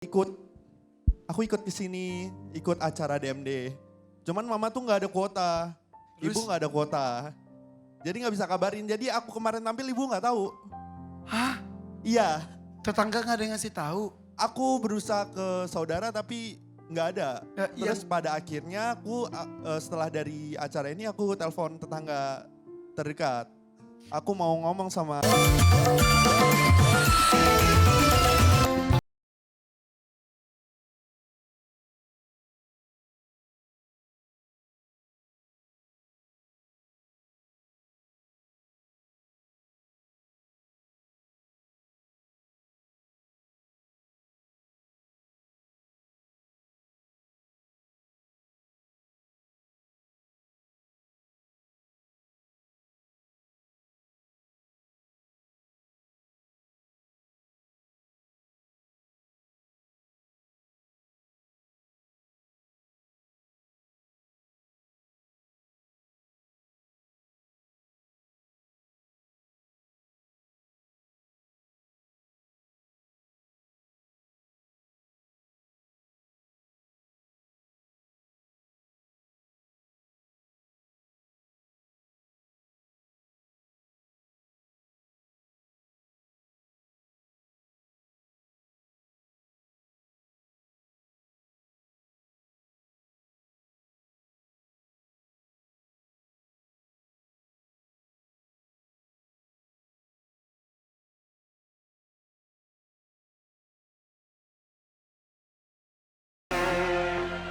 ikut aku ikut ke sini, ikut acara DMD. Cuman mama tuh nggak ada kuota, ibu nggak ada kuota. Jadi nggak bisa kabarin. Jadi aku kemarin tampil ibu nggak tahu. Hah? Iya, Tetangga nggak ada yang ngasih tahu? aku berusaha ke saudara tapi nggak ada. Ya, Terus pada akhirnya aku setelah dari acara ini aku telepon tetangga terdekat. Aku mau ngomong sama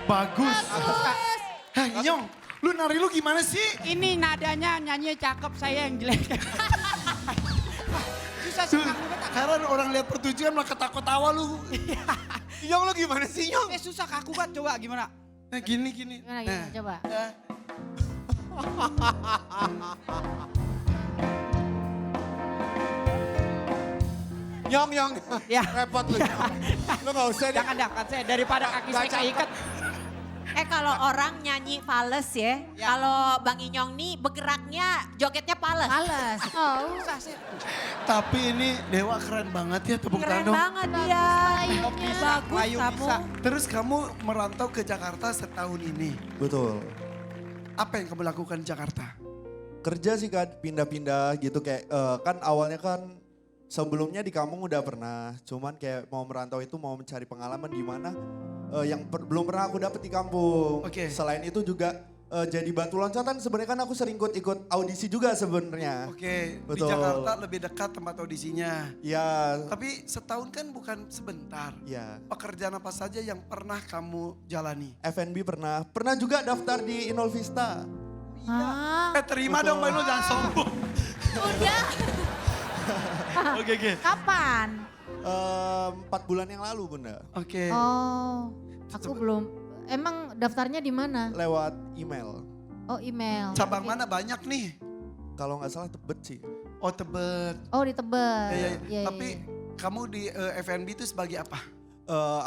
bagus. Heh, Nyong, lu nari lu gimana sih? Ini nadanya nyanyi cakep, saya yang jelek. Susah sih kamu betul. Karena orang lihat pertunjukan malah ketawa-tawa lu. Nyong lu gimana sih Nyong? Susah kaku banget, coba gimana? Nah gini. Gimana, Nah, coba. Nyong, Ya. repot lu. Lu gak usah deh. Jangan dah, kan saya daripada kaki saya keikat. Kalau orang nyanyi fales ya, Ya. kalau Bang Inyong nih bergeraknya jogetnya fales. Males. Oh, Susah sih. tapi ini Dewa keren banget ya, tepuk Keren tangan dong. banget dia. Oh, bisa, Bagus Bayu kamu. bisa. Terus kamu merantau ke Jakarta setahun ini. betul. Apa yang kamu lakukan di Jakarta? Kerja sih kan pindah-pindah gitu kayak kan awalnya kan sebelumnya di kampung udah pernah. Cuman kayak mau merantau itu mau mencari pengalaman di mana yang belum pernah aku dapet di kampung. Oke. Selain itu juga jadi batu loncatan sebenarnya kan aku sering ikut audisi juga sebenarnya. Oke, di Betul. Jakarta lebih dekat tempat audisinya. Ya, Tapi setahun kan bukan sebentar. ya. Pekerjaan apa saja yang pernah kamu jalani? FNB pernah juga daftar di Inul Vista. hah? Terima dong Mbak Inul, jangan sombong. Udah. Oke. Kapan? 4 bulan yang lalu bunda, Oke. Oh, aku belum. Emang daftarnya di mana? lewat email. Oh, email. Cabang mana banyak nih? Kalau nggak salah Tebet sih. Oh Tebet. Oh, di Tebet. Iya, Iya, Tapi kamu di FNB itu sebagai apa?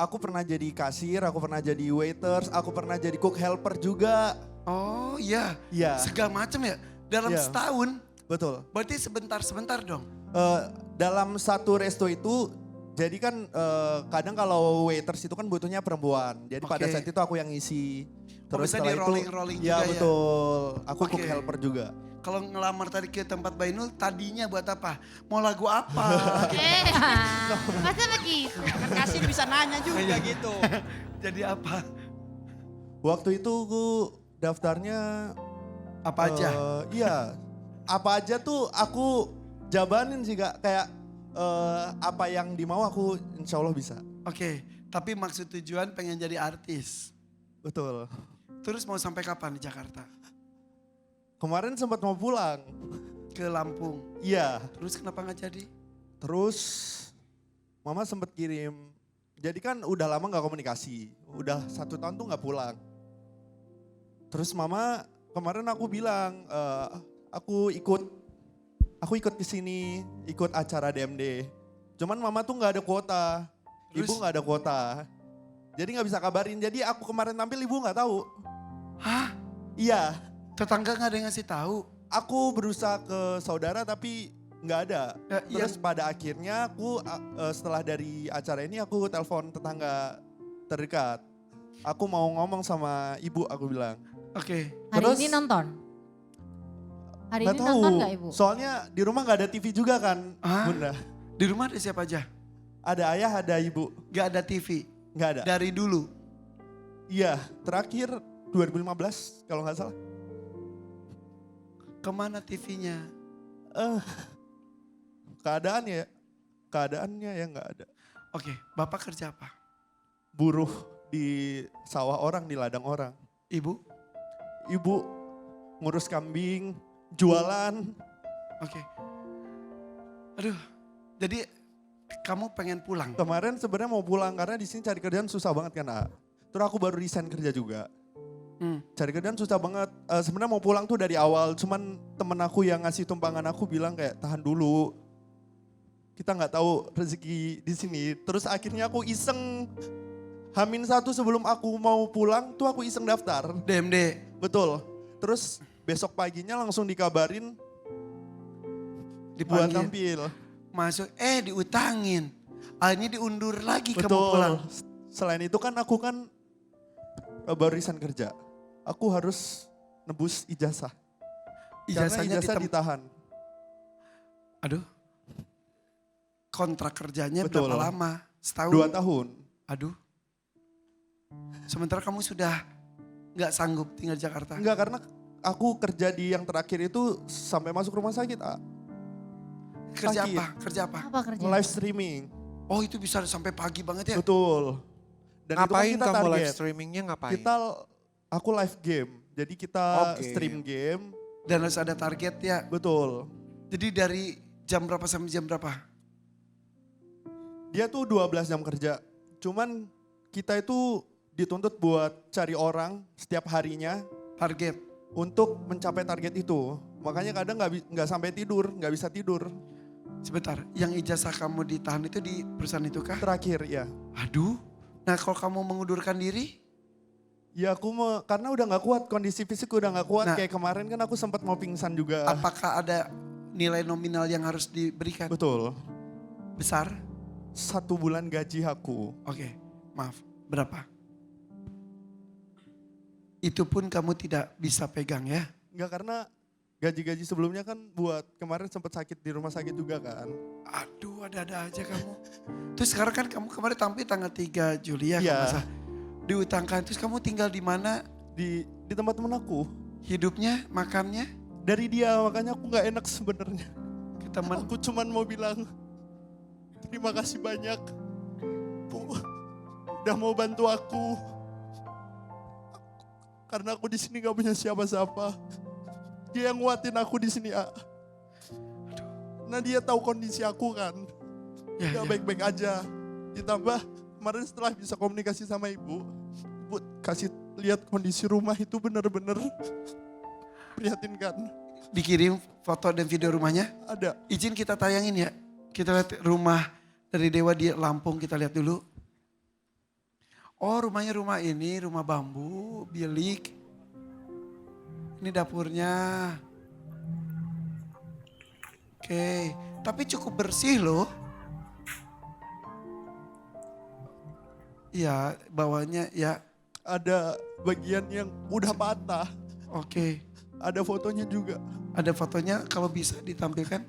Aku pernah jadi kasir, aku pernah jadi waiters, aku pernah jadi cook helper juga. Oh iya, Iya, segala macam ya. Dalam Iya. setahun, betul. berarti sebentar-sebentar dong. Dalam satu resto itu, jadi kan kadang kalau waiters itu kan butuhnya perempuan. Jadi pada Oke. saat itu aku yang ngisi. Oh, bisa di rolling-rolling ya juga ya? betul. Aku cook Oke. helper juga. Kalau ngelamar tadi ke tempat Mbak Inul, tadinya buat apa? Mau lagu apa? Masa begitu? Kan kasir bisa nanya juga gitu. Jadi apa? Waktu itu aku daftarnya Apa aja? Iya, apa aja tuh aku jabanin sih Kak. Kayak apa yang dimau aku insya Allah bisa. Oke, tapi maksud tujuan pengen jadi artis. Betul. Terus mau sampai kapan di Jakarta? Kemarin sempat mau pulang. Ke Lampung. Iya, Terus kenapa nggak jadi? terus mama sempat kirim. Jadi kan udah lama gak komunikasi. Udah 1 tahun tuh gak pulang. Terus mama kemarin aku bilang, aku ikut ke sini, ikut acara DMD. Cuman mama tuh nggak ada kuota, ibu Terus? nggak ada kuota. Jadi nggak bisa kabarin. Jadi aku kemarin tampil ibu nggak tahu. Hah? Iya, Tetangga nggak ada yang ngasih tahu? aku berusaha ke saudara tapi Nggak ada. Terus Yang pada akhirnya aku setelah dari acara ini aku telepon tetangga terdekat. Aku mau ngomong sama ibu, aku bilang. oke. Hari Terus- ini nonton? Hari Nggak ini tahu, nonton gak ibu? soalnya di rumah nggak ada TV juga kan, Hah? Bunda. Di rumah ada siapa aja? Ada ayah, ada ibu. Gak ada TV Nggak ada. dari dulu. Iya, terakhir 2015 kalau nggak salah. Kemana TV-nya? Keadaannya ya nggak ada. Oke, Bapak kerja apa? Buruh di sawah orang, di ladang orang. Ibu? Ibu ngurus kambing, jualan. Oke. Aduh, jadi kamu pengen pulang? Kemarin sebenarnya mau pulang karena di sini cari kerjaan susah banget kan, A. Terus aku baru resign kerja juga. Cari kerjaan susah banget. Sebenarnya mau pulang tuh dari awal, cuman temen aku yang ngasih tumpangan aku bilang kayak tahan dulu. Kita nggak tahu rezeki di sini. Terus akhirnya aku iseng H-1 sebelum aku mau pulang tuh aku iseng daftar. DMD? Betul. Terus besok paginya langsung dikabarin buat Dipanggil? tampil. Masuk, diutangin. Akhirnya diundur lagi kamu Betul. pulang. Selain itu kan aku kan baru resign kerja. Aku harus nebus ijazah. Ijazahnya Karena ijazah ditahan. Aduh. Kontrak kerjanya Betul. berapa lama? Setahun? 2 tahun. Aduh. Sementara kamu sudah nggak sanggup tinggal di Jakarta. Enggak, karena aku kerja di yang terakhir itu sampai masuk rumah sakit. Kerja sakit. apa? Kerja apa? Apa kerja? Live streaming. Oh itu bisa sampai pagi banget ya? Betul. Dan Ngapain itu kan kita kamu live target. streamingnya ngapain? Aku live game. Jadi kita Oke. stream game. Dan harus ada target ya. Betul. Jadi dari jam berapa sampai jam berapa? Dia tuh 12 jam kerja. Cuman kita itu dituntut buat cari orang setiap harinya Target. untuk mencapai target itu. Makanya kadang nggak sampai tidur, nggak bisa tidur. Sebentar, yang ijazah kamu ditahan itu di perusahaan itu kah? Terakhir ya. Aduh, nah kalau kamu mengundurkan diri? Ya karena udah nggak kuat, kondisi fisik udah nggak kuat. Nah. Kayak kemarin kan aku sempat mau pingsan juga. Apakah ada nilai nominal yang harus diberikan? Betul. Besar? 1 bulan gaji aku. Oke, maaf. Berapa? Itu pun kamu tidak bisa pegang ya? Enggak, karena gaji-gaji sebelumnya kan buat kemarin sempat sakit di rumah sakit juga kan. Aduh, ada-ada aja kamu. Terus sekarang kan kamu kemarin tampil tanggal 3 Juli ya, Iya. kalau nggak salah. Diutangkan, terus kamu tinggal di mana? Di tempat temen aku. Hidupnya, makannya? Dari dia, makanya aku nggak enak sebenarnya. Ke teman? Aku cuman mau bilang terima kasih banyak. Bu, udah mau bantu aku. Karena aku di sini gak punya siapa-siapa. Dia yang nguatin aku di sini, A. Nah dia tahu kondisi aku kan. Ya, Gak ya. baik-baik aja. Ditambah kemarin setelah bisa komunikasi sama ibu kasih lihat kondisi rumah itu benar-benar prihatinkan. Dikirim foto dan video rumahnya? Ada. Izin kita tayangin ya. Kita lihat rumah dari Dewa di Lampung, kita lihat dulu. Oh rumahnya rumah ini, rumah bambu, bilik. Ini dapurnya. Oke, tapi cukup bersih loh. Iya, bawahnya ya. Ada bagian yang udah patah. Oke, Ada fotonya juga. ada fotonya kalau bisa ditampilkan.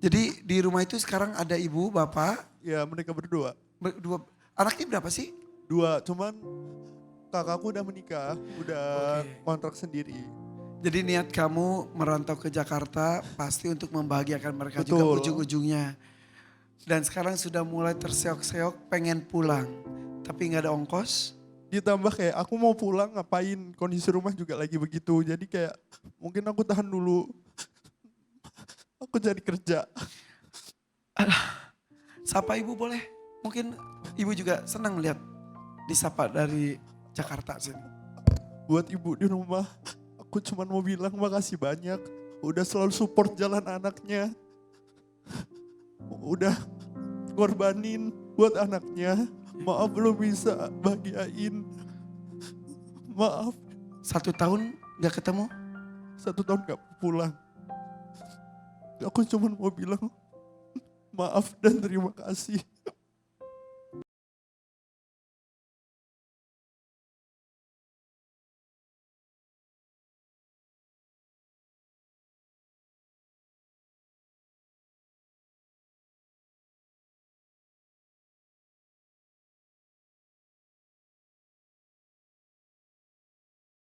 Jadi di rumah itu sekarang ada ibu, bapak, Ya mereka berdua. dua. Anaknya berapa sih? 2, cuman kakakku udah menikah, udah Oke. kontrak sendiri. Jadi niat kamu merantau ke Jakarta pasti untuk membahagiakan mereka juga Betul. ujung-ujungnya. Dan sekarang sudah mulai terseok-seok pengen pulang. Tapi nggak ada ongkos. Ditambah kayak aku mau pulang ngapain, kondisi rumah juga lagi begitu. Jadi kayak mungkin aku tahan dulu. Aku cari kerja. Sapa ibu boleh? Mungkin ibu juga senang lihat disapa dari Jakarta sini. Buat ibu di rumah, aku cuma mau bilang makasih banyak. Udah selalu support jalan anaknya. Udah ngorbanin buat anaknya. Maaf belum bisa bahagiain. Maaf 1 tahun nggak ketemu? 1 tahun gak pulang. Aku cuma mau bilang maaf dan terima kasih.